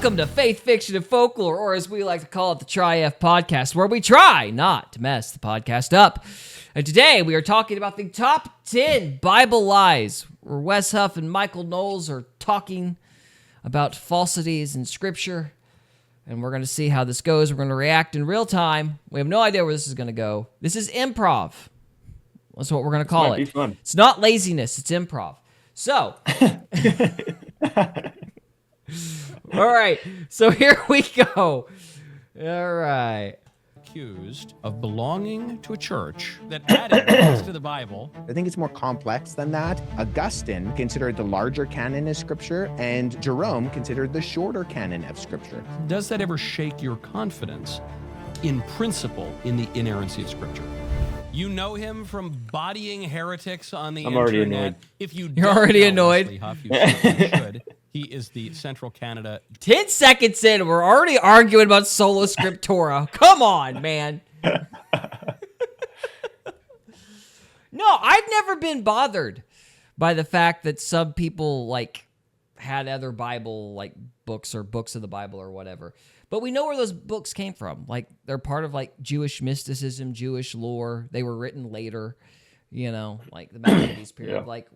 Welcome to Faith, Fiction, and Folklore, or as we like to call it, the Tri-F Podcast, where we try not to mess the podcast up. And today we are talking about the top 10 Bible lies, where Wes Huff and Michael Knowles are talking about falsities in Scripture. And we're going to see how this goes. We're going to react in real time. We have no idea where this is going to go. This is improv. That's what we're going to call it. Be fun. It's not laziness, it's improv. So, all right, so here we go. All right. Accused of belonging to a church that added books to the Bible. I think it's more complex than that. Augustine considered the larger canon of Scripture, and Jerome considered the shorter canon of Scripture. Does that ever shake your confidence in principle in the inerrancy of Scripture? You know him from bodying heretics on the I'm internet. already annoyed. If you You're don't already know annoyed? Wesley Huff, you certainly should. He is the Central Canada 10 seconds in, we're already arguing about Sola Scriptura. Come on, man. No, I've never been bothered by the fact that some people, like, had other Bible, like, books or books of the Bible or whatever. But we know where those books came from. Like, they're part of, like, Jewish mysticism, Jewish lore. They were written later, you know, like the Maccabees period. Yeah. Like,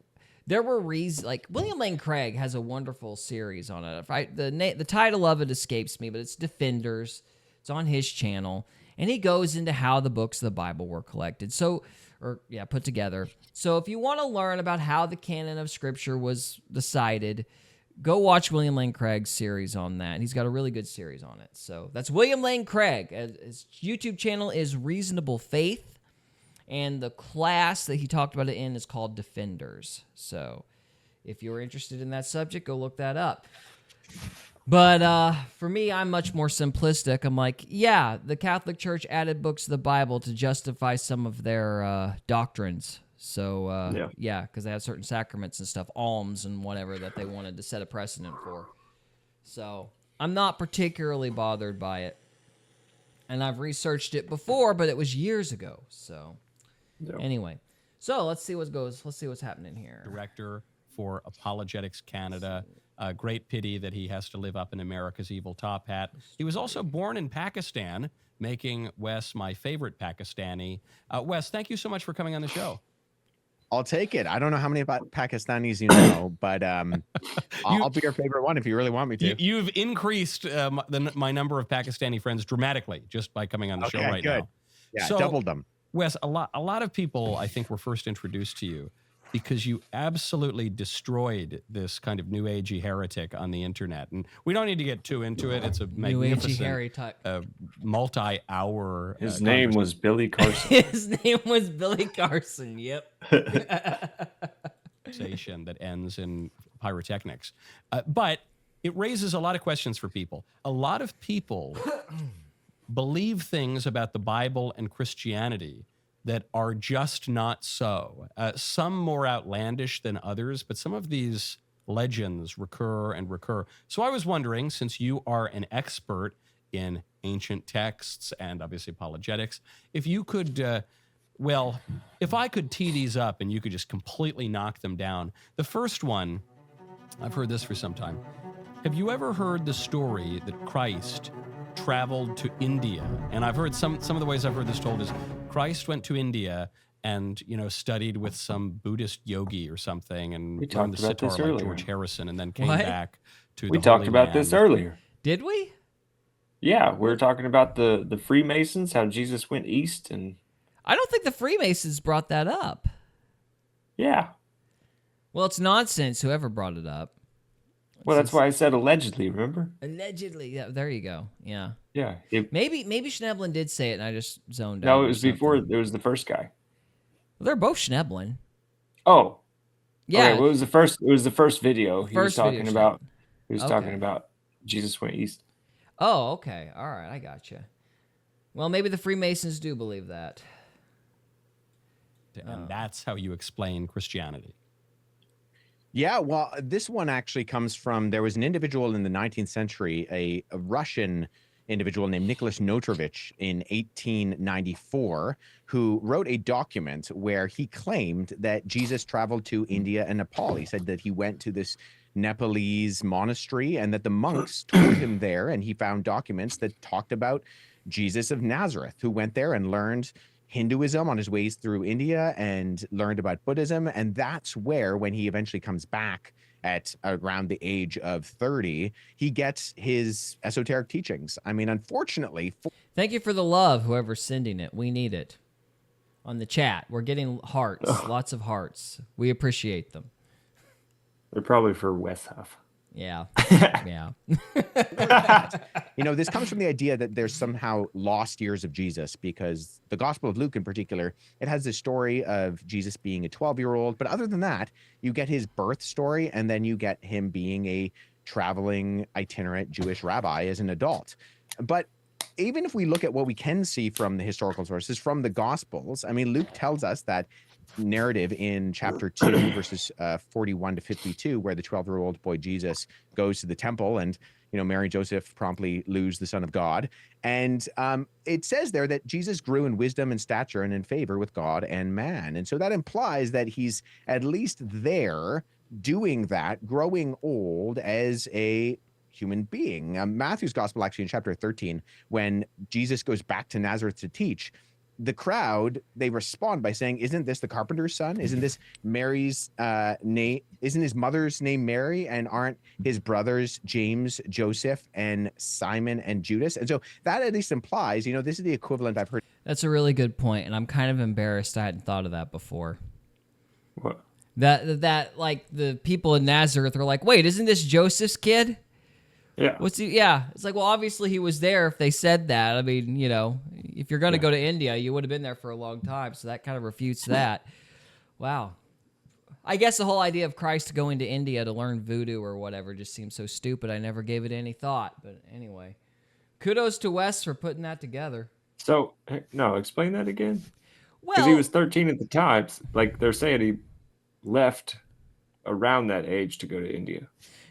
there were reasons, like, William Lane Craig has a wonderful series on it. The title of it escapes me, but it's Defenders. It's on his channel. And he goes into how the books of the Bible were collected. Put together. So if you want to learn about how the canon of Scripture was decided, go watch William Lane Craig's series on that. He's got a really good series on it. So that's William Lane Craig. His YouTube channel is Reasonable Faith. And the class that he talked about it in is called Defenders. So if you're interested in that subject, go look that up. But for me, I'm much more simplistic. I'm like, yeah, the Catholic Church added books to the Bible to justify some of their doctrines. So, because they had certain sacraments and stuff, alms and whatever that they wanted to set a precedent for. So I'm not particularly bothered by it. And I've researched it before, but it was years ago. So anyway, so let's see what's happening here. Director for Apologetics Canada. Great pity that he has to live up in America's evil top hat. He was also born in Pakistan, making Wes my favorite Pakistani. Wes, thank you so much for coming on the show. I'll take it. I don't know how many Pakistanis you know, but I'll be your favorite one if you really want me to. You've increased my number of Pakistani friends dramatically just by coming on the show right now. Yeah, so, doubled them. Wes, a lot of people, I think, were first introduced to you because you absolutely destroyed this kind of new agey heretic on the internet. And we don't need to get too into it. It's a magnificent multi-hour His name was Billy Carson. His name was Billy Carson, yep. Conversation that ends in pyrotechnics. But it raises a lot of questions for people. A lot of people believe things about the Bible and Christianity that are just not so. Some more outlandish than others, but some of these legends recur and recur. So I was wondering, since you are an expert in ancient texts and obviously apologetics, if you could, if I could tee these up and you could just completely knock them down. The first one, I've heard this for some time. Have you ever heard the story that Christ traveled to India? And I've heard some of the ways I've heard this told is Christ went to India and, studied with some Buddhist yogi or something and learned the sitar like George Harrison and then came back to the We talked about this earlier. Did we? Yeah, we were talking about the Freemasons, how Jesus went east, and I don't think the Freemasons brought that up. yeah. Well, it's nonsense, whoever brought it up. Well, that's why I said allegedly, remember? Allegedly, yeah, there you go. Yeah. Yeah. Maybe Schneblin did say it and I just zoned out. No, it was before, it was the first guy. Well, they're both Schneblin. Oh. Yeah. Okay, well, it was the first video. He was talking about Okay. Jesus went east. Oh, okay. All right, I gotcha. Well, maybe the Freemasons do believe that. And that's how you explain Christianity. Yeah, well, this one actually comes from, there was an individual in the 19th century, a Russian individual named Nicholas Notrovich in 1894, who wrote a document where he claimed that Jesus traveled to India and Nepal. He said that he went to this Nepalese monastery, and that the monks toured him there, and he found documents that talked about Jesus of Nazareth, who went there and learned Hinduism on his ways through India and learned about Buddhism. And that's where, when he eventually comes back at around the age of 30, he gets his esoteric teachings. I mean, unfortunately. Thank you for the love, whoever's sending it. We need it. On the chat, we're getting hearts, lots of hearts. We appreciate them. They're probably for Wes Huff. Yeah. Yeah. This comes from the idea that there's somehow lost years of Jesus, because the Gospel of Luke in particular, it has this story of Jesus being a 12-year-old. But other than that, you get his birth story, and then you get him being a traveling itinerant Jewish rabbi as an adult. But even if we look at what we can see from the historical sources, from the Gospels, I mean, Luke tells us that narrative in chapter 2, verses 41 to 52, where the 12-year-old boy Jesus goes to the temple, and Mary and Joseph promptly lose the Son of God. And it says there that Jesus grew in wisdom and stature and in favor with God and man. And so that implies that he's at least there doing that, growing old as a human being. Matthew's gospel, actually, in chapter 13, when Jesus goes back to Nazareth to teach, the crowd, they respond by saying, isn't this the carpenter's son? Isn't this Mary's name? Isn't his mother's name Mary? And aren't his brothers James, Joseph, and Simon and Judas? And so that at least implies, this is the equivalent I've heard. That's a really good point, and I'm kind of embarrassed I hadn't thought of that before. What? That like the people in Nazareth are like, wait, isn't this Joseph's kid? Yeah. Yeah. It's like, well, obviously he was there if they said that. I mean, if you're going to go to India, you would have been there for a long time. So that kind of refutes that. Wow. I guess the whole idea of Christ going to India to learn voodoo or whatever just seems so stupid. I never gave it any thought. But anyway, kudos to Wes for putting that together. So, no, explain that again. Because Well, he was 13 at the time. Like, they're saying he left around that age to go to India.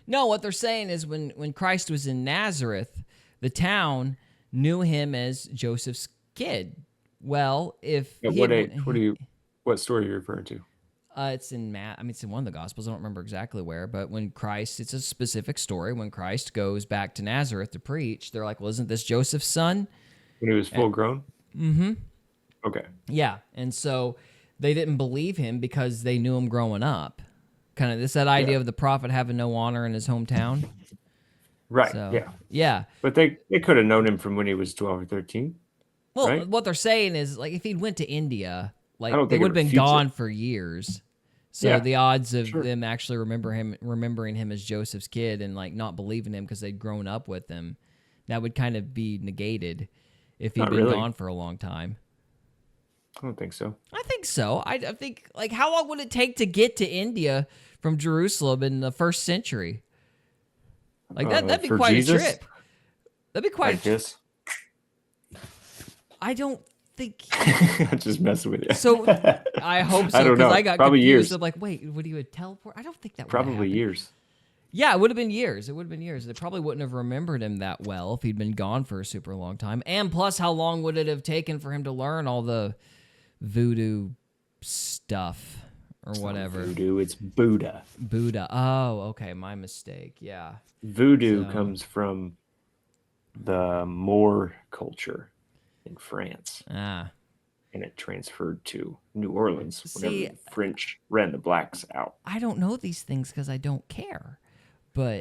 no, what they're saying is when Christ was in Nazareth, the town knew him as Joseph's kid. Well, if At he what had- age? What story are you referring to? it's in it's in one of the Gospels. I don't remember exactly where, but when Christ, it's a specific story. When Christ goes back to Nazareth to preach, they're like, well, isn't this Joseph's son? When he was full grown? Mm-hmm. Okay. Yeah, and so they didn't believe him because they knew him growing up. Kind of that idea of the prophet having no honor in his hometown. Right. So, Yeah. yeah. But they could have known him from when he was 12 or 13. Well, right? what they're saying is, like, if he went to India, like, I don't they think it would have been refutes gone it. for years. So Yeah, the odds of sure. them actually remembering him as Joseph's kid and like not believing him because they'd grown up with him, that would kind of be negated if he'd Not been really. gone for a long time. I don't think so. I think so. I think, like, how long would it take to get to India from Jerusalem in the first century? Like that'd be for quite Jesus? a trip. That'd be quite. Like this? I don't think. I'm just messing with you. So I hope so I don't because know. I got Probably confused. years. I'm like, wait, would he would teleport? I don't think that would Probably happen. years. Yeah, it would have been years. It would have been years. They probably wouldn't have remembered him that well if he'd been gone for a super long time. And plus, how long would it have taken for him to learn all the voodoo stuff or whatever? Voodoo, it's Buddha. Buddha. Oh, okay. My mistake. Yeah. Voodoo So- comes from the Moor culture in France, Ah. and it transferred to New Orleans whenever See, the French ran the blacks out. I don't know these things because I don't care. But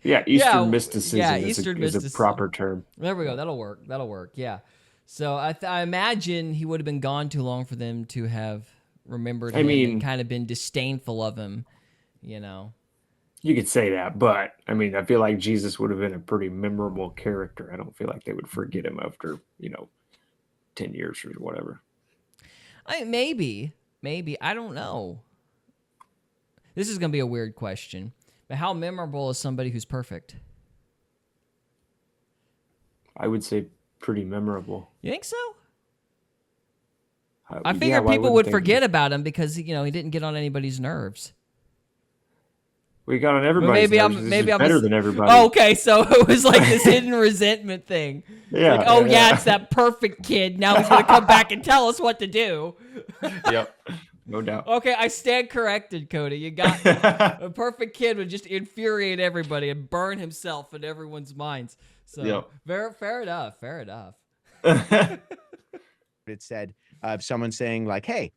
Yeah, Eastern Yeah, mysticism yeah, is, Eastern a mysticism. proper term. there we go. That'll work. That'll work. Yeah. So I imagine he would have been gone too long for them to have remembered I him mean- and kind of been disdainful of him, you know. You could say that, but I mean, I feel like Jesus would have been a pretty memorable character. I don't feel like they would forget him after, 10 years or whatever. Maybe. I don't know. This is going to be a weird question. But how memorable is somebody who's perfect? I would say pretty memorable. You think so? I Yeah, figured why people wouldn't would they? forget about him because, he didn't get on anybody's nerves. We got on everybody's maybe nerves. I'm This maybe is I'm better a- than everybody. Oh, okay, so it was like this hidden resentment thing. Yeah, Like, oh yeah. it's that perfect kid. Now he's gonna come back and tell us what to do. Yep. No doubt. Okay, I stand corrected, Cody. You got a perfect kid would just infuriate everybody and burn himself in everyone's minds. So Yep. fair enough. Fair enough. It said of someone saying like, "Hey,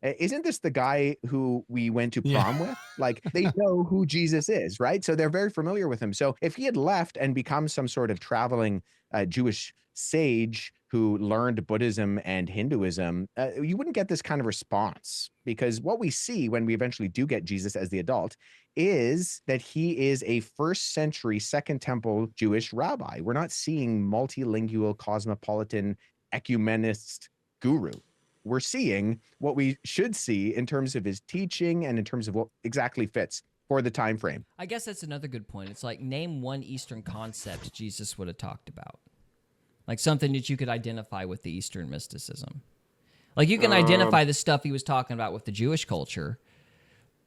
isn't this the guy who we went to prom with?" Like they know who Jesus is, right? So they're very familiar with him. So if he had left and become some sort of traveling Jewish sage who learned Buddhism and Hinduism, you wouldn't get this kind of response, because what we see when we eventually do get Jesus as the adult is that he is a first century Second Temple Jewish rabbi. We're not seeing multilingual, cosmopolitan, ecumenist guru. We're seeing what we should see in terms of his teaching and in terms of what exactly fits for the time frame. I guess that's another good point. It's like, name one Eastern concept Jesus would have talked about. Like something that you could identify with the Eastern mysticism. Like you can identify the stuff he was talking about with the Jewish culture,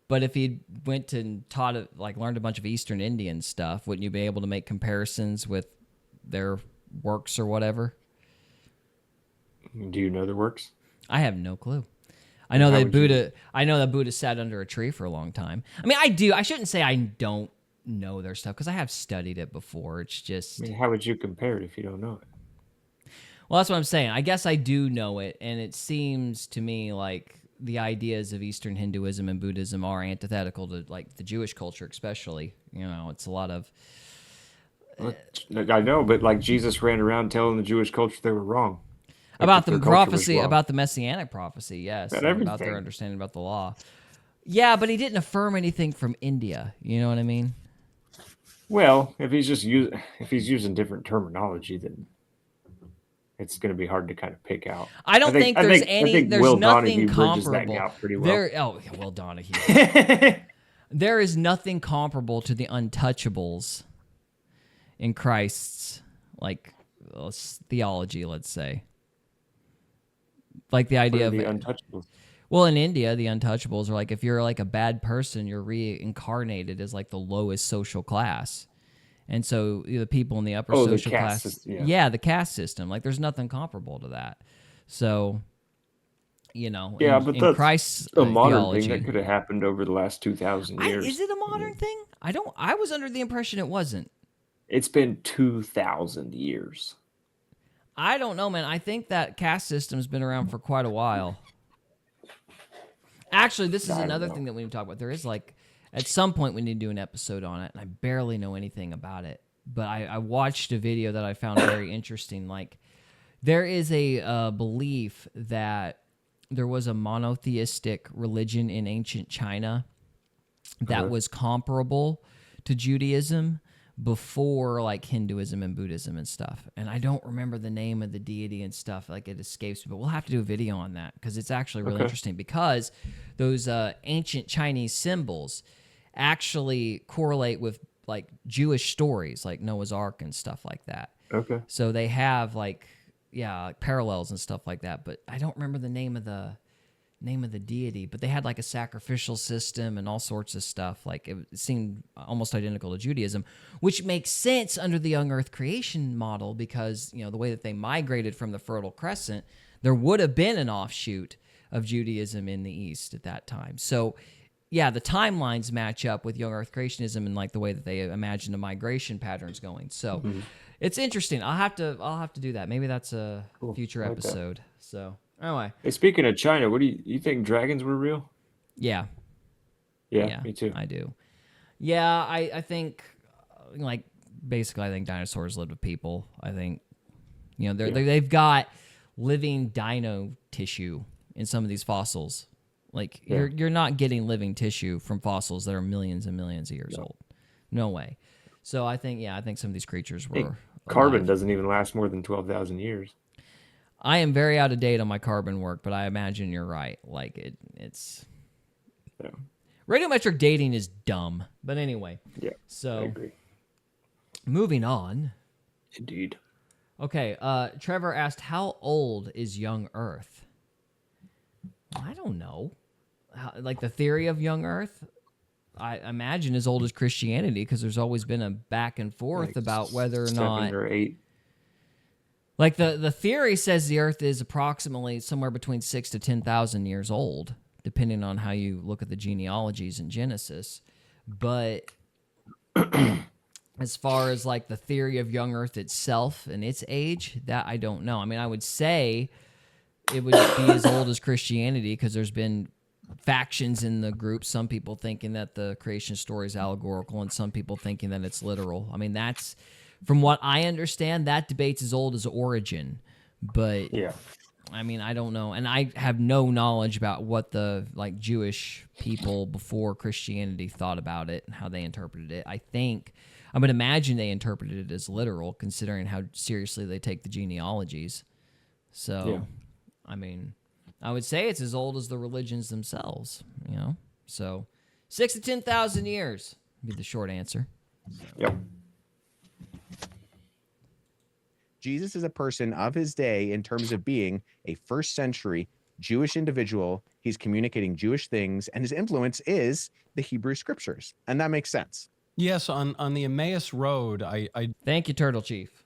but if he went and taught it, like learned a bunch of Eastern Indian stuff, wouldn't you be able to make comparisons with their works or whatever? Do you know the works? I have no clue. I know that Buddha sat under a tree for a long time. I mean, I do. I shouldn't say I don't know their stuff because I have studied it before. It's just, I mean, how would you compare it if you don't know it? well, that's what I'm saying. I guess I do know it, and it seems to me like the ideas of Eastern Hinduism and Buddhism are antithetical to like the Jewish culture, especially. You know, it's a lot of. I know, but like Jesus ran around telling the Jewish culture they were wrong. About Their the culture was prophecy, wrong. about the messianic prophecy, yes, About and about everything. their understanding about the law. Yeah, but he didn't affirm anything from India. You know what I mean? Well, if he's using different terminology, then it's going to be hard to kind of pick out. I don't think there's there's Will nothing Donahue bridges that comparable. gap pretty well. Will Donahue. There is nothing comparable to the untouchables in Christ's theology, let's say. Like the idea of the untouchables. well, in India, the untouchables are like if you're like a bad person, you're reincarnated as like the lowest social class. And so the people in the upper Oh, the social caste class, system, yeah. the caste system, like there's nothing comparable to that. So, you know, Yeah, in, but in that's Christ's a modern theology, thing that could have happened over the last 2,000 years. is it a modern thing? I was under the impression it wasn't. It's been 2,000 years. I don't know, man. I think that caste system's been around for quite a while. Actually, this is I don't another know. thing that we need to talk about. There is like, at some point, we need to do an episode on it, and I barely know anything about it. But I watched a video that I found very interesting. Like, there is a belief that there was a monotheistic religion in ancient China that was comparable to Judaism before like Hinduism and Buddhism and stuff. And I don't remember the name of the deity and stuff. Like it escapes me, but we'll have to do a video on that because it's actually really interesting because those ancient Chinese symbols actually correlate with like Jewish stories like Noah's Ark and stuff like that. Okay. So they have like parallels and stuff like that, but I don't remember the name of the deity, but they had like a sacrificial system and all sorts of stuff. Like it seemed almost identical to Judaism, which makes sense under the young earth creation model because, you know, the way that they migrated from the Fertile Crescent, there would have been an offshoot of Judaism in the East at that time. So yeah, the timelines match up with young earth creationism and like the way that they imagine the migration patterns going. So it's interesting. I'll have to do that. Maybe that's a future I like that. episode. So anyway. Hey, speaking of China, what do you think dragons were real? Yeah. Yeah, me too. I do. Yeah, I think, like, basically, I think dinosaurs lived with people. I think, you know, they've got living dino tissue in some of these fossils. Like, you're not getting living tissue from fossils that are millions and millions of years old. No way. So I think some of these creatures were Carbon alive. doesn't even last more than 12,000 years. I am very out of date on my carbon work, but I imagine you're right. Like, it's... Yeah. Radiometric dating is dumb. But anyway. Yeah, I So, agree. moving on. Indeed. Okay, Trevor asked, how old is young Earth? I don't know. Like the theory of young Earth, I imagine as old as Christianity because there's always been a back and forth Like about whether or 7 not... or 8. Like the theory says the Earth is approximately somewhere between 6,000 to 10,000 years old. depending on how you look at the genealogies in Genesis. But as far as like the theory of young Earth itself and its age, that I don't know. I mean, I would say it would be as old as Christianity, because there's been factions in the group. Some people thinking that the creation story is allegorical, and some people thinking that it's literal. I mean, that's, from what I understand, that debate's as old as Origin. But Yeah. I mean, I don't know, and I have no knowledge about what the like Jewish people before Christianity thought about it and how they interpreted it. I would imagine they interpreted it as literal, considering how seriously they take the genealogies. So, Yeah. I mean, I would say it's as old as the religions themselves, you know? So 6 to 10,000 years would be the short answer. Yep. Jesus is a person of his day in terms of being a first century Jewish individual. He's communicating Jewish things, and his influence is the Hebrew scriptures. And that makes sense. Yes, on the Emmaus Road, I Thank you, Turtle Chief.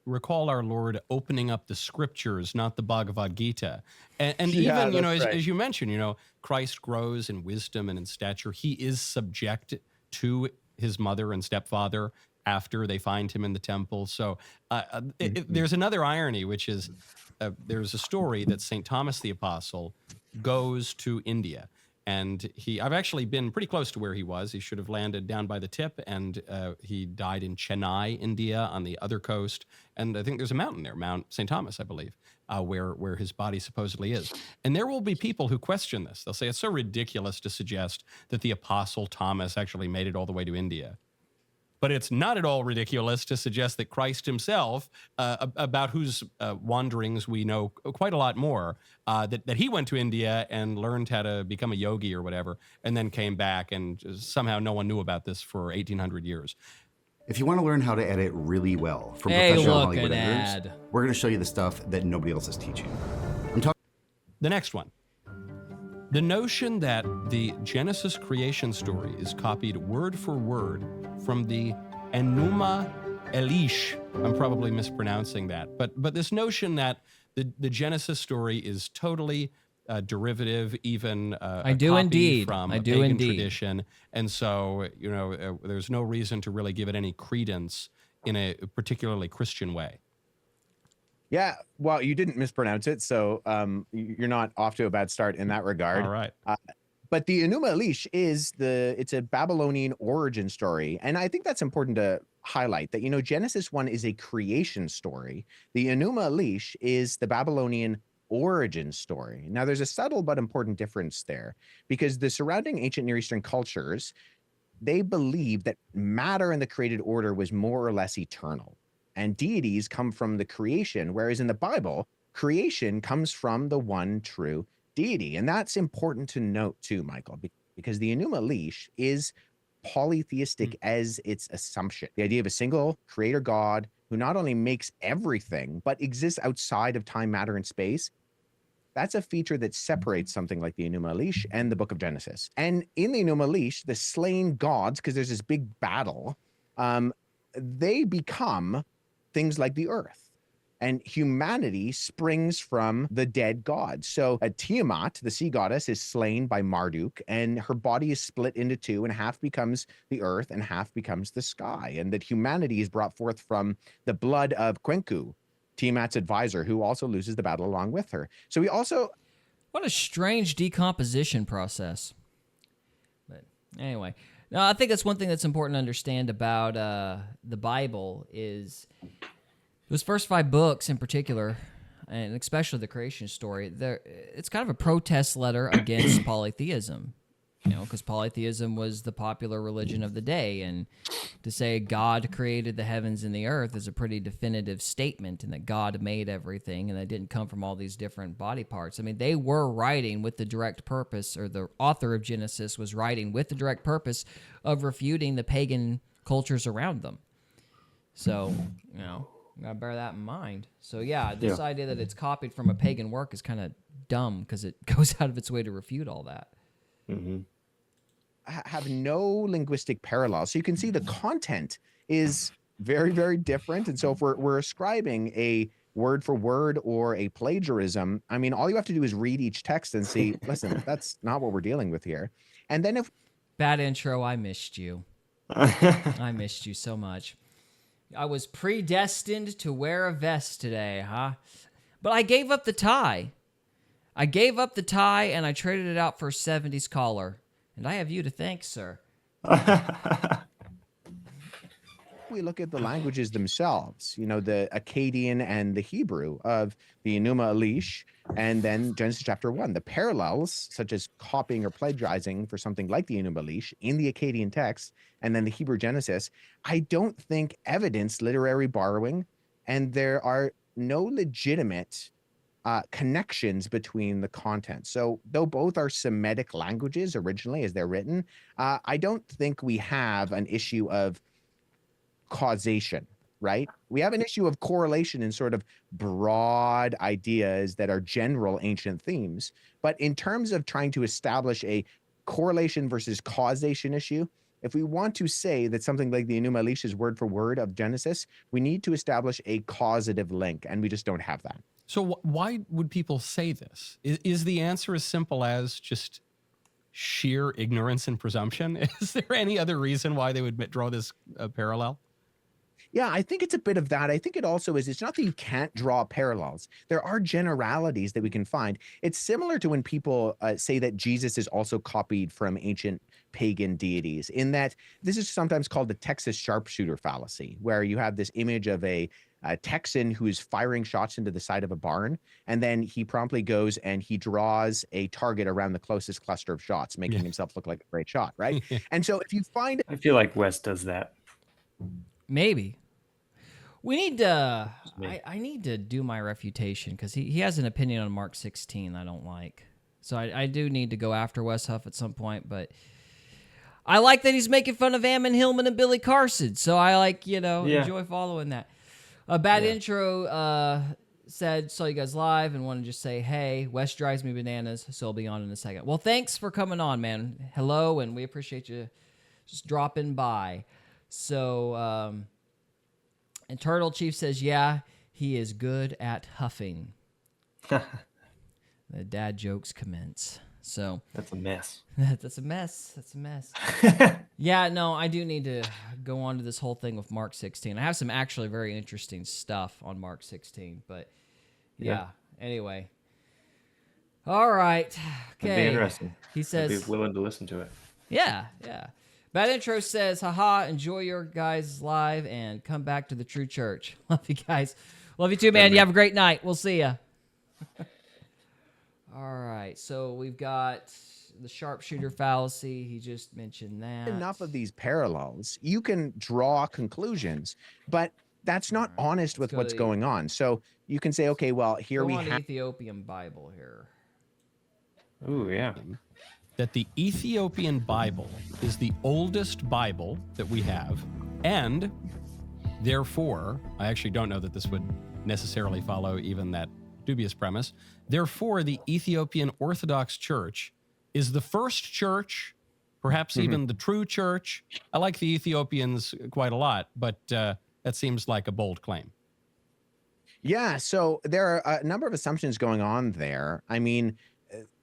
recall our Lord opening up the scriptures, not the Bhagavad Gita. And Yeah, even, you know, that's right. as you mentioned, you know, Christ grows in wisdom and in stature. He is subject to his mother and stepfather after they find him in the temple. So there's another irony, which is there's a story that St. Thomas the Apostle goes to India. And I've actually been pretty close to where he was. He should have landed down by the tip, and he died in Chennai, India, on the other coast. And I think there's a mountain there, Mount St. Thomas, I believe, where his body supposedly is. And there will be people who question this. They'll say it's so ridiculous to suggest that the Apostle Thomas actually made it all the way to India. But it's not at all ridiculous to suggest that Christ himself, about whose wanderings we know quite a lot more, that he went to India and learned how to become a yogi or whatever, and then came back, and somehow no one knew about this for 1,800 years. If you want to learn how to edit really well from Hey, professional look, Hollywood an editors, ad. we're going to show you the stuff that nobody else is teaching. The next one. The notion that the Genesis creation story is copied word for word from the Enuma Elish. I'm probably mispronouncing that, but this notion that the Genesis story is totally derivative, even I do indeed. from I a do pagan indeed. tradition, and so there's no reason to really give it any credence in a particularly Christian way. Yeah, well, you didn't mispronounce it, so you're not off to a bad start in that regard. All right. But the Enuma Elish it's a Babylonian origin story. And I think that's important to highlight that, Genesis 1 is a creation story. The Enuma Elish is the Babylonian origin story. Now, there's a subtle but important difference there, because the surrounding ancient Near Eastern cultures, they believed that matter in the created order was more or less eternal. And deities come from the creation, whereas in the Bible, creation comes from the one true deity. And that's important to note too, Michael, because the Enuma Elish is polytheistic as its assumption. The idea of a single creator God who not only makes everything, but exists outside of time, matter, and space. That's a feature that separates something like the Enuma Elish and the book of Genesis. And in the Enuma Elish, the slain gods, because there's this big battle, they become things like the earth, and humanity springs from the dead gods. So Tiamat, the sea goddess, is slain by Marduk, and her body is split into two, and half becomes the earth and half becomes the sky. And that humanity is brought forth from the blood of Kwenku, Tiamat's advisor, who also loses the battle along with her. So we also... What a strange decomposition process. But anyway, no, I think that's one thing that's important to understand about the Bible is those first 5 books in particular, and especially the creation story, it's kind of a protest letter against polytheism, because polytheism was the popular religion of the day, and to say God created the heavens and the earth is a pretty definitive statement, and that God made everything, and that didn't come from all these different body parts. I mean, they were writing with the direct purpose, or the author of Genesis was writing with the direct purpose of refuting the pagan cultures around them. So, gotta bear that in mind. So yeah, this idea that it's copied from a pagan work is kind of dumb, because it goes out of its way to refute all that. Mm-hmm. Have no linguistic parallels. So you can see the content is very, very different. And so if we're ascribing a word for word or a plagiarism, I mean, all you have to do is read each text and see, listen, that's not what we're dealing with here. And then if Bad intro. I missed you. I missed you so much. I was predestined to wear a vest today, huh? But I gave up the tie. I gave up the tie and I traded it out for a 70s collar. And I have you to thank, sir. we look at the languages themselves, you know, the Akkadian and the Hebrew of the Enuma Elish, and then Genesis chapter 1, the parallels, such as copying or plagiarizing for something like the Enuma Elish in the Akkadian text, and then the Hebrew Genesis, I don't think evidence literary borrowing, and there are no legitimate connections between the content. So though both are Semitic languages originally as they're written, I don't think we have an issue of causation, right? We have an issue of correlation in sort of broad ideas that are general ancient themes. But in terms of trying to establish a correlation versus causation issue, if we want to say that something like the Enuma Elish is word for word of Genesis, we need to establish a causative link, and we just don't have that. So why would people say this? Is the answer as simple as just sheer ignorance and presumption? Is there any other reason why they would draw this parallel? Yeah, I think it's a bit of that. I think it also is, it's not that you can't draw parallels. There are generalities that we can find. It's similar to when people say that Jesus is also copied from ancient pagan deities, in that this is sometimes called the Texas sharpshooter fallacy, where you have this image of a Texan who's firing shots into the side of a barn, and then he promptly goes and he draws a target around the closest cluster of shots, making himself look like a great shot, right? And so if you find... I feel like Wes does that. Maybe. We need to... I need to do my refutation, because he has an opinion on Mark 16 I don't like. So I do need to go after Wes Huff at some point, but... I like that he's making fun of Ammon Hillman and Billy Carson, so I enjoy following that. A bad intro said, saw you guys live and want to just say, hey, Wes drives me bananas, so I'll be on in a second. Well, thanks for coming on, man. Hello, and we appreciate you just dropping by. So, and Turtle Chief says, yeah, he is good at huffing. The dad jokes commence. So that's a mess. That's a mess. That's a mess. Yeah, no, I do need to go on to this whole thing with Mark 16. I have some actually very interesting stuff on Mark 16, but yeah. Anyway. All right. Okay. That'd be interesting. He says, I'd be willing to listen to it. Yeah. Bad intro says, haha, enjoy your guys live and come back to the true church. Love you guys. Love you too, man. You have a great night. We'll see ya. All right, so we've got the sharpshooter fallacy. He just mentioned that. Enough of these parallels. You can draw conclusions, but that's not honest with what's going on. So you can say, okay, well, here we have... Ethiopian Bible here. Ooh, yeah. That the Ethiopian Bible is the oldest Bible that we have, and therefore, I actually don't know that this would necessarily follow even that dubious premise. Therefore, the Ethiopian Orthodox Church is the first church, perhaps even the true church. I like the Ethiopians quite a lot, but that seems like a bold claim. Yeah, so there are a number of assumptions going on there. I mean,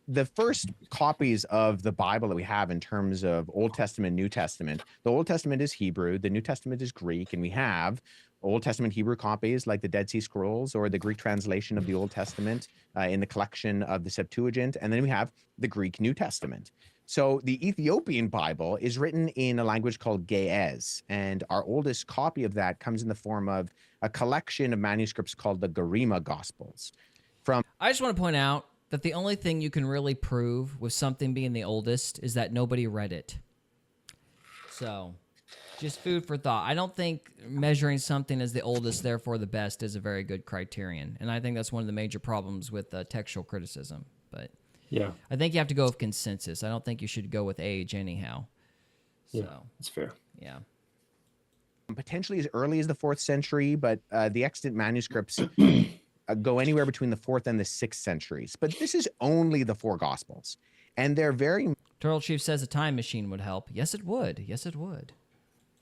the first copies of the Bible that we have in terms of Old Testament, New Testament, the Old Testament is Hebrew, the New Testament is Greek, and we have Old Testament Hebrew copies like the Dead Sea Scrolls or the Greek translation of the Old Testament in the collection of the Septuagint. And then we have the Greek New Testament. So the Ethiopian Bible is written in a language called Ge'ez. And our oldest copy of that comes in the form of a collection of manuscripts called the Garima Gospels. I just want to point out that the only thing you can really prove with something being the oldest is that nobody read it. So... just food for thought. I don't think measuring something as the oldest, therefore the best, is a very good criterion. And I think that's one of the major problems with textual criticism. But yeah, I think you have to go with consensus. I don't think you should go with age anyhow. So, yeah, that's fair. Yeah. Potentially as early as the 4th century, but the extant manuscripts go anywhere between the 4th and the 6th centuries. But this is only the 4 Gospels. And they're very... Turtle Chief says a time machine would help. Yes, it would. Yes, it would.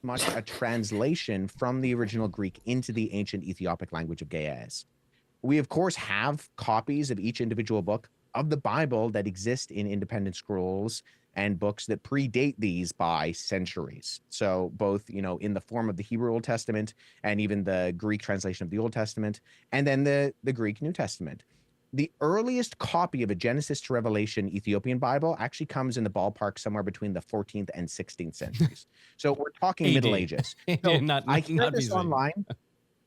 Much a translation from the original Greek into the ancient Ethiopic language of Ge'ez. we of course have copies of each individual book of the Bible that exist in independent scrolls and books that predate these by centuries. So both, in the form of the Hebrew Old Testament and even the Greek translation of the Old Testament, and then the Greek New Testament. The earliest copy of a Genesis to Revelation Ethiopian Bible actually comes in the ballpark somewhere between the 14th and 16th centuries. So we're talking AD. Middle Ages. So Not I hear this BC. online.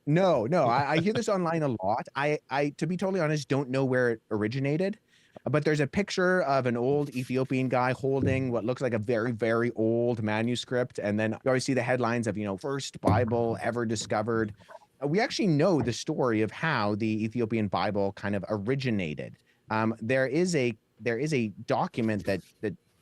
No, I hear this online a lot. I, to be totally honest, don't know where it originated, but there's a picture of an old Ethiopian guy holding what looks like a very, very old manuscript. And then you always see the headlines of, first Bible ever discovered. We actually know the story of how the Ethiopian Bible kind of originated. There is a document that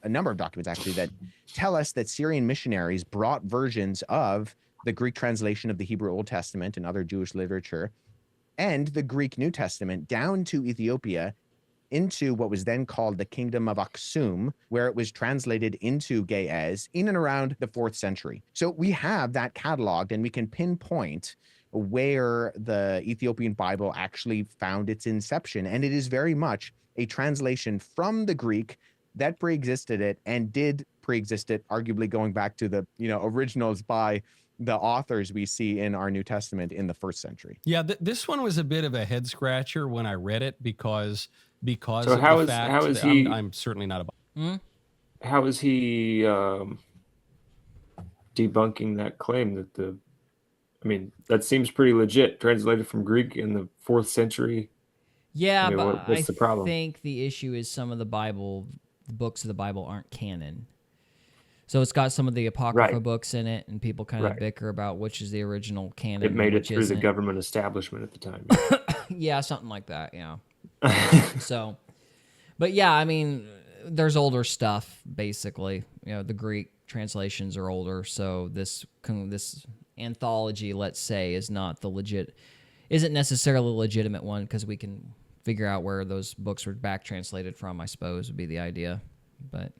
a number of documents actually that tell us that Syrian missionaries brought versions of the Greek translation of the Hebrew Old Testament and other Jewish literature and the Greek New Testament down to Ethiopia into what was then called the Kingdom of Aksum, where it was translated into Ge'ez in and around the 4th century. So we have that cataloged and we can pinpoint where the Ethiopian Bible actually found its inception. And it is very much a translation from the Greek that preexisted it and did preexist it, arguably going back to the originals by the authors we see in our New Testament in the 1st century. Yeah, this one was a bit of a head scratcher when I read it because So of how the is- fact how is that he- I'm certainly not a How is he debunking that claim that that seems pretty legit, translated from Greek in the 4th century? Yeah, I mean, but what's the problem? I think the issue is some of the books of the Bible aren't canon. So it's got some of the Apocrypha Right. books in it, and people kind of Right. bicker about which is the original canon. It made and it which through the isn't. government establishment at the time. Yeah, something like that, yeah. So, but yeah, I mean, there's older stuff, basically. The Greek translations are older, so this anthology, let's say, isn't necessarily a legitimate one because we can figure out where those books were back translated from, I suppose, would be the idea. But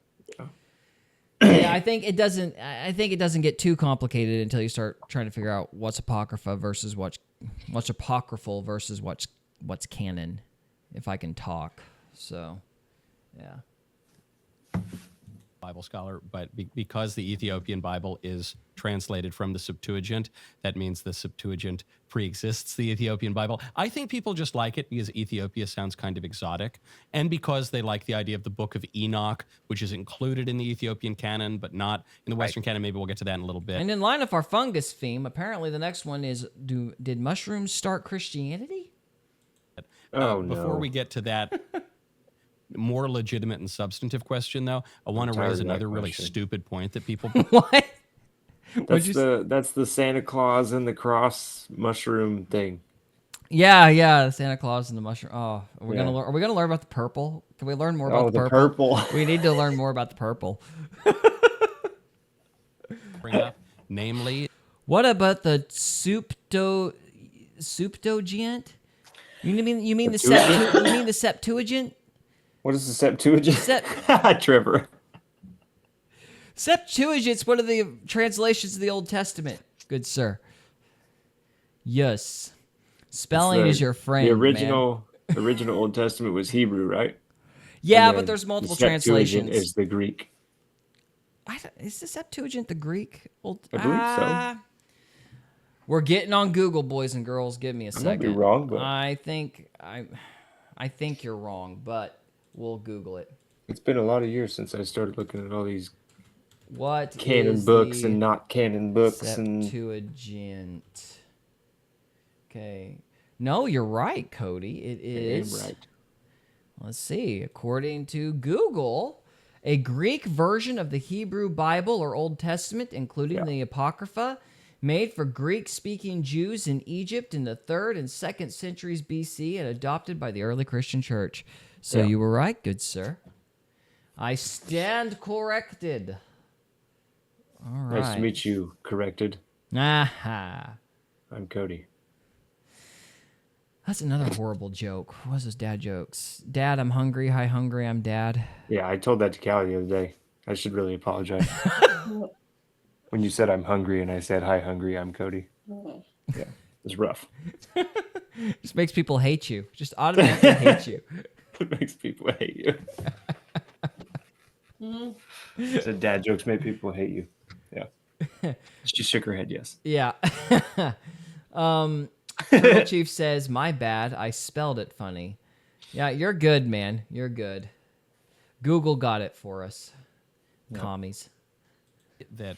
yeah, I think it doesn't get too complicated until you start trying to figure out what's apocrypha versus what's apocryphal versus what's canon, if I can talk. So, yeah. Bible scholar, but because the Ethiopian Bible is translated from the Septuagint, that means the Septuagint preexists the Ethiopian Bible. I think people just like it because Ethiopia sounds kind of exotic, and because they like the idea of the Book of Enoch, which is included in the Ethiopian canon, but not in the Western canon. Maybe we'll get to that in a little bit. And in line of our fungus theme, apparently the next one is: did mushrooms start Christianity? Oh, Before no. we get to that more legitimate and substantive question, though, I want to tired raise of that another really question. stupid point that people What? That's the Santa Claus and the cross mushroom thing. Yeah, Santa Claus and the mushroom. Oh, are we Yeah. gonna learn about the purple? Can we learn more about Oh, the the purple? purple. We need to learn more about the purple. bring up, namely What about the Septuagint? You mean the Septuagint? What is the Septuagint? Trevor. Septuagint's one of the translations of the Old Testament, good sir. Yes. Spelling is your friend. The man. original Old Testament was Hebrew, right? Yeah, And but then there's multiple the Septuagint translations. is the Greek. Is the Septuagint the Greek? I believe so. We're getting on Google, boys and girls. Give me a I second. might be wrong, but I think you're wrong, but we'll Google it. it's been a lot of years since I started looking at all these What canon is books the and not canon books and Septuagint? Okay. No, you're right, Cody. It is. right. Let's see. According to Google, a Greek version of the Hebrew Bible or Old Testament, including the Apocrypha, made for Greek-speaking Jews in Egypt in the 3rd and 2nd centuries BC and adopted by the early Christian church. So you were right, good sir. I stand corrected. All right. Nice to meet you. Corrected. Aha. I'm Cody. That's another horrible joke. What was those dad jokes? Dad, I'm hungry. Hi, hungry. I'm dad. Yeah, I told that to Callie the other day. I should really apologize. When you said I'm hungry and I said hi, hungry, I'm Cody. Yeah, it was rough. Just makes people hate you. Just automatically hate you. It makes people hate you. So dad jokes make people hate you. Yeah. She shook her head, yes. Yeah. Turtle Chief says, "My bad. I spelled it funny." Yeah, you're good, man. You're good. Google got it for us. Commies. That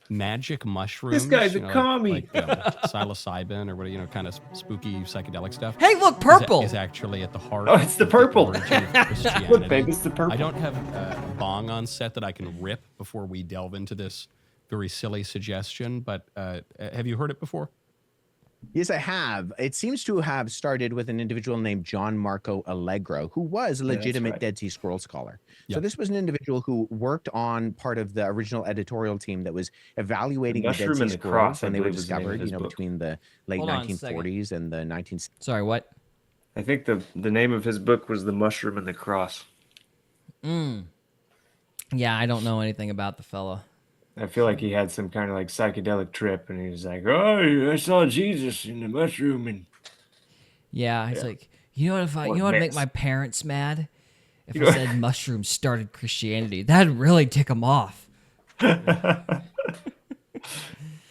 magic mushrooms. guy's a commie. Like psilocybin or what, kind of spooky psychedelic stuff. Hey, look, purple. Is actually at the heart. Oh, it's the of purple. origin of Christianity. Look, babe, it's the purple. I don't have a bong on set that I can rip before we delve into this very silly suggestion, but have you heard it before? Yes, I have. It seems to have started with an individual named John Marco Allegro, who was a legitimate right. Dead Sea Scrolls scholar. Yep. So this was an individual who worked on part of the original editorial team that was evaluating the Dead Mushroom Sea and the Scrolls Cross, I when they were believe is the name of discovered, his book. between the late Hold on a 1940s and the 1960s. Sorry, what? I think the name of his book was The Mushroom and the Cross. Yeah, I don't know anything about the fella. I feel like he had some kind of like psychedelic trip, and he was like, "Oh, I saw Jesus in the mushroom," and Yeah, it's like, you know what? What You want to make mix? my parents mad? If I said mushrooms started Christianity, that'd really tick them off.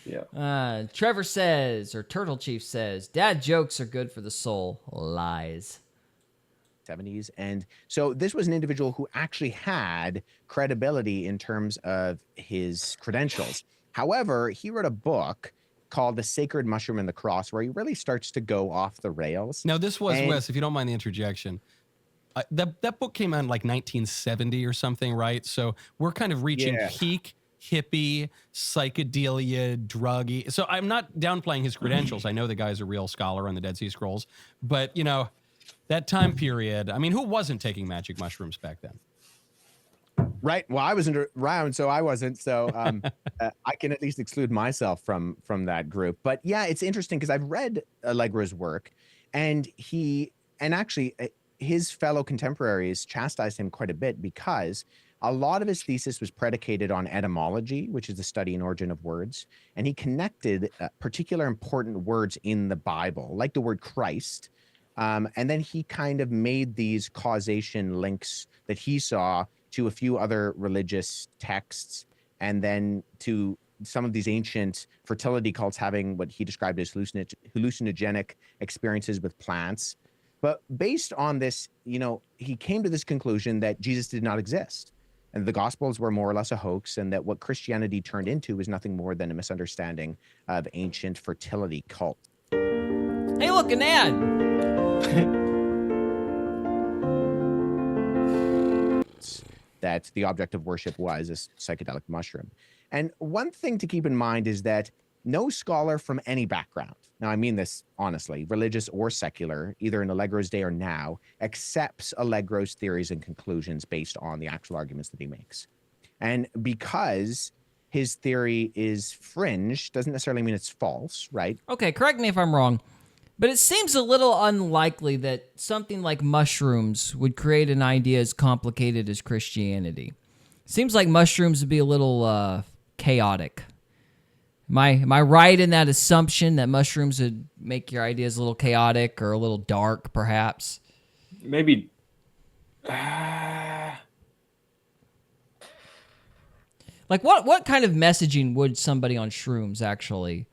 yeah. Trevor says, or Turtle Chief says, dad jokes are good for the soul. Lies. 70s. And so this was an individual who actually had credibility in terms of his credentials. However, he wrote a book called The Sacred Mushroom and the Cross, where he really starts to go off the rails. Now, this was, And- Wes, if you don't mind the interjection, that book came out in like 1970 or something, right? So we're kind of reaching Yeah. peak hippie, psychedelia, druggy. So I'm not downplaying his credentials. I know the guy's a real scholar on the Dead Sea Scrolls, but that time period, I mean, who wasn't taking magic mushrooms back then? Right. Well, I wasn't around, so I wasn't. So I can at least exclude myself from that group. But yeah, it's interesting because I've read Allegro's work, and actually his fellow contemporaries chastised him quite a bit because a lot of his thesis was predicated on etymology, which is the study and origin of words, and he connected particular important words in the Bible, like the word Christ. And then he kind of made these causation links that he saw to a few other religious texts, and then to some of these ancient fertility cults having what he described as hallucinogenic experiences with plants. But based on this, he came to this conclusion that Jesus did not exist, and the Gospels were more or less a hoax, and that what Christianity turned into was nothing more than a misunderstanding of ancient fertility cult. Hey, look, an ad. That the object of worship was a psychedelic mushroom. And one thing to keep in mind is that no scholar from any background, now I mean this honestly, religious or secular, either in Allegro's day or now, accepts Allegro's theories and conclusions based on the actual arguments that he makes. And because his theory is fringe, doesn't necessarily mean it's false, right? Okay, correct me if I'm wrong, but it seems a little unlikely that something like mushrooms would create an idea as complicated as Christianity. Seems like mushrooms would be a little chaotic. Am I right in that assumption that mushrooms would make your ideas a little chaotic or a little dark, perhaps? Maybe. Like, what kind of messaging would somebody on shrooms actually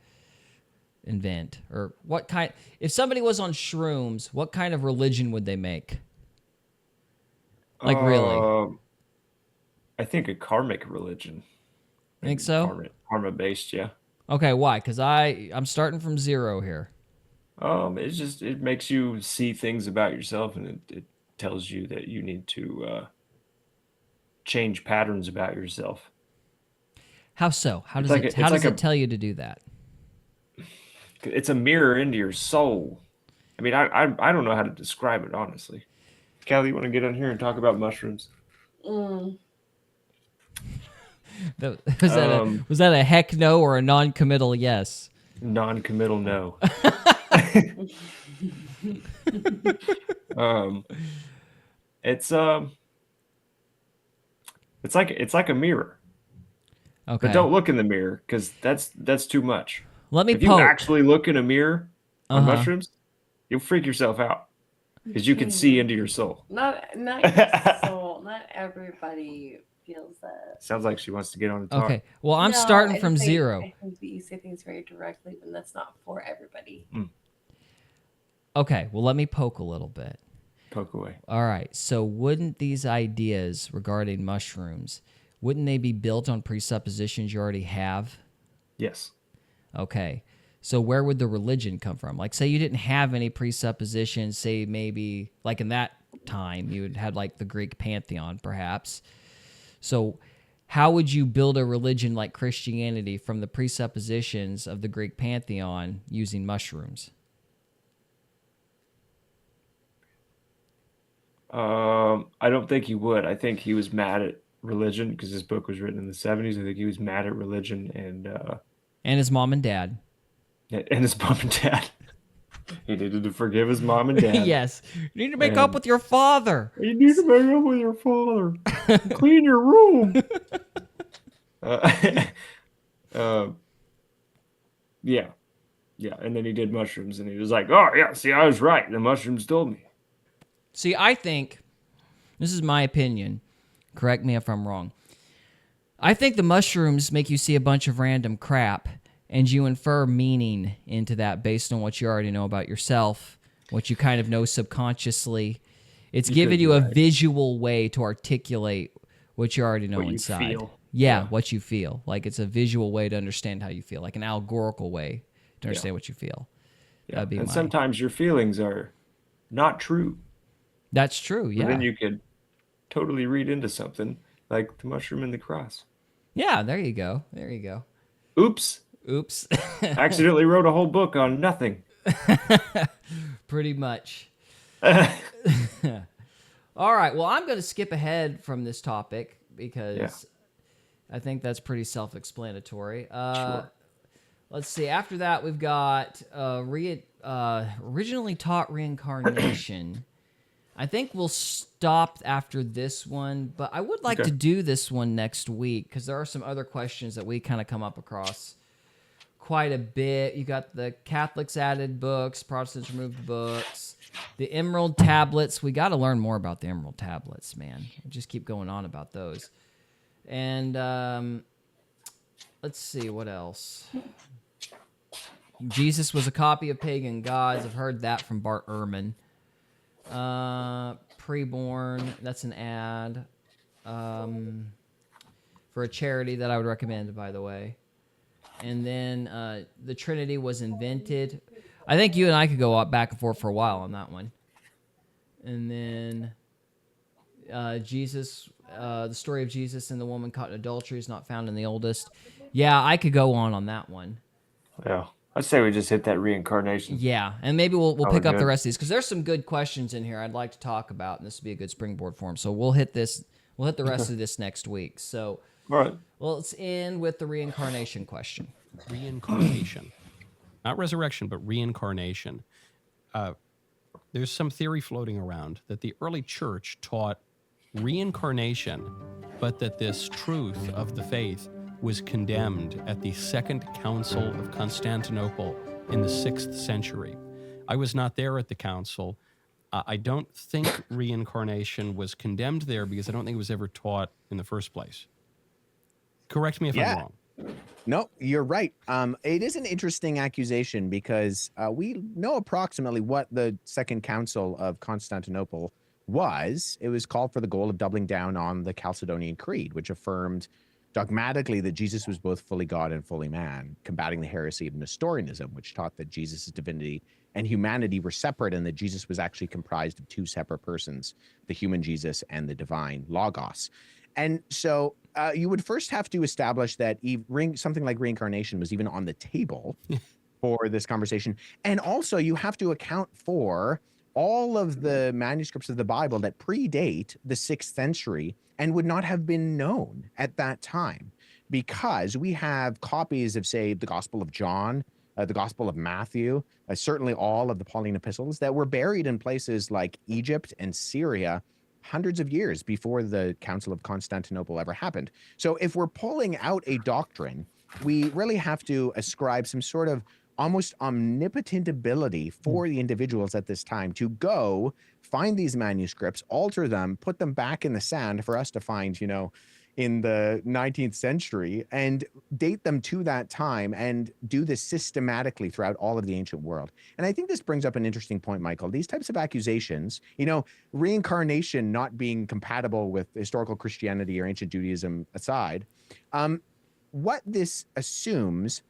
invent? Or what kind... If somebody was on shrooms, what kind of religion would they make? Like, really? I think a karmic religion. Think so? Karma based, yeah. Okay, why? Because I'm starting from zero here. It makes you see things about yourself, and it tells you that you need to change patterns about yourself. How so? How does like it a- it's like a- tell you to do that? It's a mirror into your soul. I mean, I don't know how to describe it, honestly. Callie, you want to get in here and talk about mushrooms? Was that a heck no or a non-committal yes? Non-committal no. It's like a mirror. Okay. But don't look in the mirror, because that's too much. Let me If you poke. actually look in a mirror on mushrooms, You'll freak yourself out because you can see into your soul. Not your soul. Not everybody feels that. Sounds like she wants to get on and talk. Okay. Well, I'm No, starting I from think- zero. I think that you say things very directly, but that's not for everybody. Okay. Well, let me poke a little bit. Poke away. All right. So wouldn't these ideas regarding mushrooms, wouldn't they be built on presuppositions you already have? Yes. Okay. So where would the religion come from? Like, say you didn't have any presuppositions, say maybe like in that time you had had like the Greek pantheon perhaps. So how would you build a religion like Christianity from the presuppositions of the Greek pantheon using mushrooms? I don't think he would. I think he was mad at religion because his book was written in the 70s. I think he was mad at religion And his mom and dad. and his mom and dad. He needed to forgive his mom and dad. Yes. You need to make up And- with your father. You need to make up with your father. Clean your room. Yeah. Yeah. And then he did mushrooms and he was like, oh, yeah, see, I was right. The mushrooms told me. See, I think, this is my opinion, correct me if I'm wrong. I think the mushrooms make you see a bunch of random crap, and you infer meaning into that based on what you already know about yourself, what you kind of know subconsciously. It's giving could you be a right. visual way to articulate what you already know What you inside. feel. Yeah, what you feel. Like it's a visual way to understand how you feel, like an allegorical way to understand what you feel. Yeah. That'd be And my- sometimes your feelings are not true. That's true, But yeah. then you could totally read into something like the mushroom and the cross. Yeah, there you go. There you go. Oops. Oops. Accidentally wrote a whole book on nothing. Pretty much. All right. Well, I'm going to skip ahead from this topic because I think that's pretty self-explanatory. Let's see. After that, we've got originally taught reincarnation. I think we'll stop after this one, but I would like Okay. to do this one next week because there are some other questions that we kind of come up across quite a bit. You got the Catholics added books, Protestants removed books, the Emerald tablets. We got to learn more about the Emerald tablets, man. We just keep going on about those. And let's see what else. Jesus was a copy of pagan gods. I've heard that from Bart Ehrman. Preborn, that's an ad for a charity that I would recommend, by the way. And then the Trinity was invented. I think you and I could go back and forth for a while on that one. And then Jesus, the story of Jesus and the woman caught in adultery is not found in the oldest. Yeah, I could go on that one. Yeah. I'd say we just hit that reincarnation. Yeah, and maybe we'll Oh, pick up the good. rest of these because there's some good questions in here I'd like to talk about, and this would be a good springboard for them. So we'll hit this. We'll hit the rest of this next week. So All right. well, let's end with the reincarnation question. Reincarnation. Not resurrection, but reincarnation. There's some theory floating around that the early church taught reincarnation, but that this truth of the faith was condemned at the Second Council of Constantinople in the 6th century. I was not there at the council. I don't think reincarnation was condemned there because I don't think it was ever taught in the first place. Correct me if I'm wrong. No, you're right. It is an interesting accusation because we know approximately what the Second Council of Constantinople was. It was called for the goal of doubling down on the Chalcedonian Creed, which affirmed dogmatically that Jesus was both fully God and fully man, combating the heresy of Nestorianism, which taught that Jesus' divinity and humanity were separate and that Jesus was actually comprised of two separate persons, the human Jesus and the divine Logos. And so you would first have to establish that something like reincarnation was even on the table for this conversation. And also you have to account for all of the manuscripts of the Bible that predate the 6th century and would not have been known at that time, because we have copies of, say, the Gospel of John, the Gospel of Matthew, certainly all of the Pauline epistles that were buried in places like Egypt and Syria hundreds of years before the Council of Constantinople ever happened. So if we're pulling out a doctrine, we really have to ascribe some sort of almost omnipotent ability for the individuals at this time to go find these manuscripts, alter them, put them back in the sand for us to find, in the 19th century, and date them to that time and do this systematically throughout all of the ancient world. And I think this brings up an interesting point, Michael. These types of accusations, reincarnation not being compatible with historical Christianity or ancient Judaism aside, what this assumes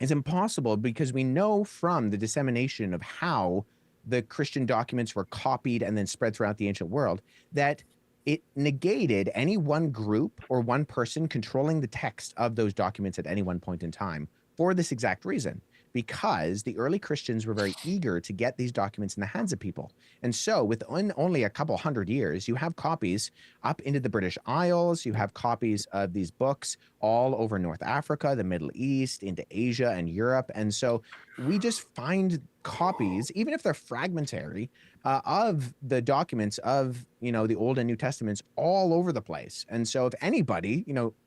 is impossible, because we know from the dissemination of how the Christian documents were copied and then spread throughout the ancient world that it negated any one group or one person controlling the text of those documents at any one point in time for this exact reason, because the early Christians were very eager to get these documents in the hands of people. And so within only a couple hundred years, you have copies up into the British Isles, you have copies of these books all over North Africa, the Middle East, into Asia and Europe. And so we just find copies, even if they're fragmentary, of the documents of, the Old and New Testaments all over the place. And so if anybody,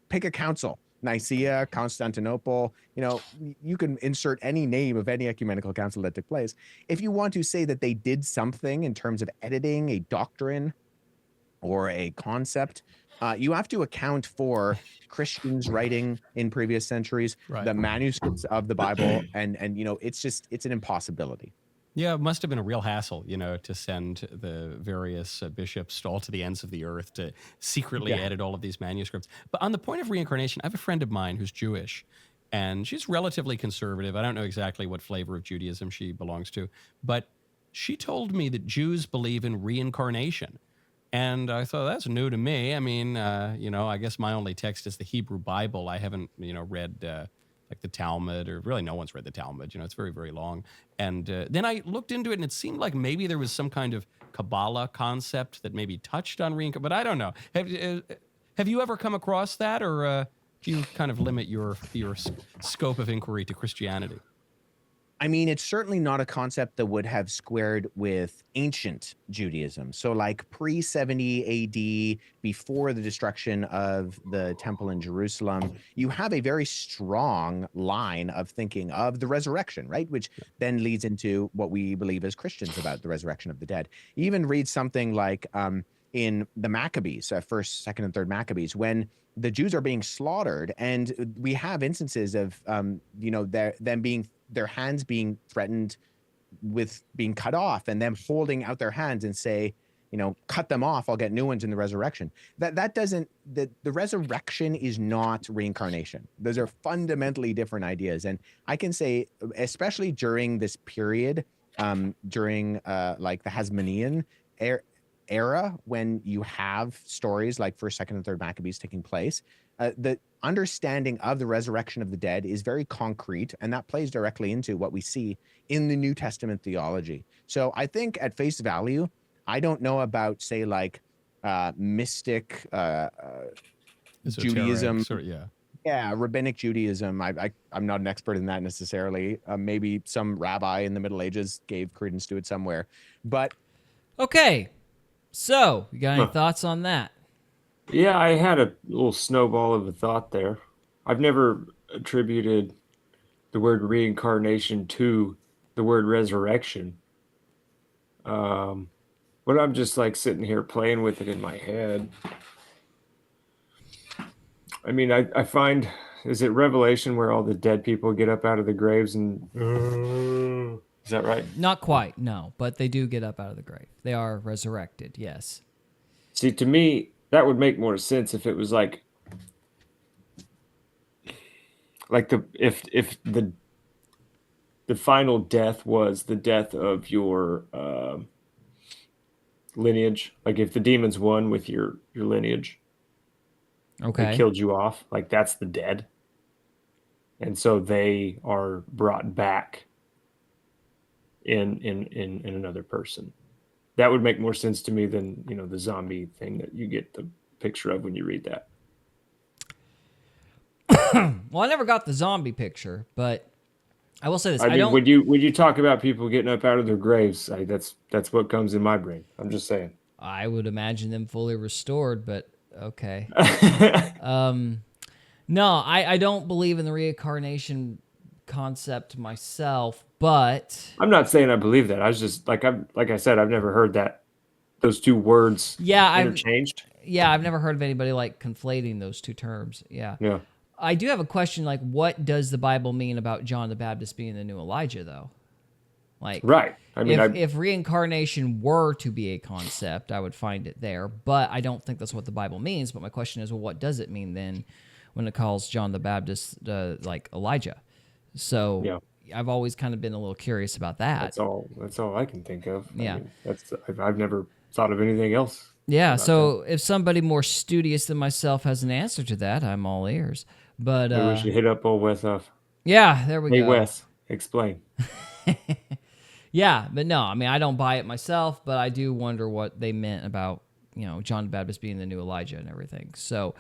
pick a council, Nicaea, Constantinople, you can insert any name of any ecumenical council that took place. If you want to say that they did something in terms of editing a doctrine or a concept, you have to account for Christians writing in previous centuries, Right. the manuscripts of the Bible, and it's an impossibility. Yeah, it must have been a real hassle, to send the various bishops all to the ends of the earth to secretly edit all of these manuscripts. But on the point of reincarnation, I have a friend of mine who's Jewish, and she's relatively conservative. I don't know exactly what flavor of Judaism she belongs to, but she told me that Jews believe in reincarnation. And I thought, that's new to me. I mean, I guess my only text is the Hebrew Bible. I haven't, read like the Talmud, or really no one's read the Talmud. It's very, very long. And then I looked into it, and it seemed like maybe there was some kind of Kabbalah concept that maybe touched on reincarnation, but I don't know. Have you ever come across that, or do you kind of limit your scope of inquiry to Christianity? I mean, it's certainly not a concept that would have squared with ancient Judaism. So like pre-70 AD, before the destruction of the temple in Jerusalem, you have a very strong line of thinking of the resurrection, right? Which then leads into what we believe as Christians about the resurrection of the dead. You even read something like in the Maccabees, first, second, and third Maccabees, when the Jews are being slaughtered, and we have instances of, their hands being threatened with being cut off, and them holding out their hands and say, cut them off, I'll get new ones in the resurrection. The resurrection is not reincarnation. Those are fundamentally different ideas. And I can say, especially during this period, during like the Hasmonean era, when you have stories like first, second, and third Maccabees taking place, the understanding of the resurrection of the dead is very concrete, and that plays directly into what we see in the New Testament theology. So I think at face value, I don't know about, say, like mystic Judaism. Rabbinic Judaism. I'm not an expert in that necessarily. Maybe some rabbi in the Middle Ages gave credence to it somewhere. But Okay, so you got any thoughts on that? Yeah, I had a little snowball of a thought there. I've never attributed the word reincarnation to the word resurrection. But I'm just like sitting here playing with it in my head. I mean, I find, is it Revelation where all the dead people get up out of the graves and... Is that right? Not quite, no, but they do get up out of the grave. They are resurrected, yes. See, to me, that would make more sense if it was like if the final death was the death of your lineage, like if the demons won with your lineage, Okay. they killed you off, like that's the dead, and so they are brought back in another person. That would make more sense to me than, the zombie thing that you get the picture of when you read that. Well, I never got the zombie picture, but I will say this. I mean, when you talk about people getting up out of their graves, that's what comes in my brain. I'm just saying. I would imagine them fully restored, but okay. No, I don't believe in the reincarnation concept myself, but I'm not saying I believe that. I was just like I said, I've never heard that those two words interchanged. I've never heard of anybody like conflating those two terms. Yeah. Yeah. I do have a question, like, what does the Bible mean about John the Baptist being the new Elijah, though? Like, Right. I mean, if reincarnation were to be a concept, I would find it there, but I don't think that's what the Bible means. But my question is, well, what does it mean then when it calls John the Baptist like Elijah? So Yeah. I've always kind of been a little curious about that. That's all I can think of. Yeah. I mean, I've never thought of anything else. Yeah, about so if somebody more studious than myself has an answer to that, I'm all ears. But Maybe we should hit up old Wes Huff. yeah, there we Hey, go. Wes, explain. Yeah, but no, I mean, I don't buy it myself, but I do wonder what they meant about, John the Baptist being the new Elijah and everything. So,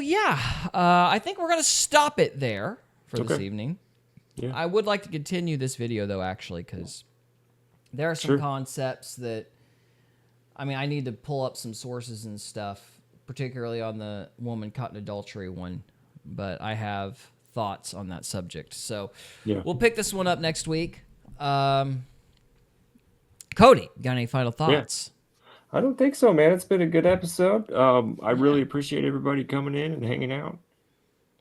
Yeah. I think we're going to stop it there for this Okay. evening. Yeah. I would like to continue this video, though, actually, because there are some Sure. concepts that, I mean, I need to pull up some sources and stuff, particularly on the woman caught in adultery one, but I have thoughts on that subject. So Yeah. we'll pick this one up next week. Cody, got any final thoughts? I don't think so, man. It's been a good episode. I really appreciate everybody coming in and hanging out.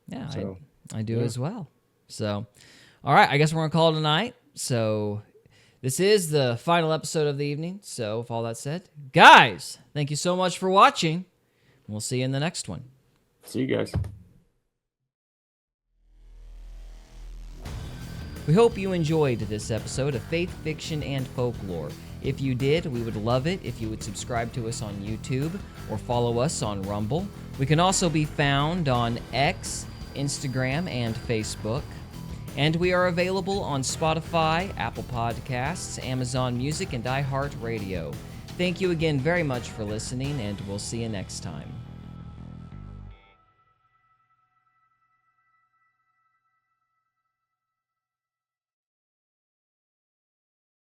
Yeah, So, I do as well. So, all right, I guess we're going to call it a night. So this is the final episode of the evening. So with all that said, guys, thank you so much for watching. We'll see you in the next one. See you guys. We hope you enjoyed this episode of Faith, Fiction, and Folklore. If you did, we would love it if you would subscribe to us on YouTube or follow us on Rumble. We can also be found on X, Instagram, and Facebook. And we are available on Spotify, Apple Podcasts, Amazon Music, and iHeartRadio. Thank you again very much for listening, and we'll see you next time.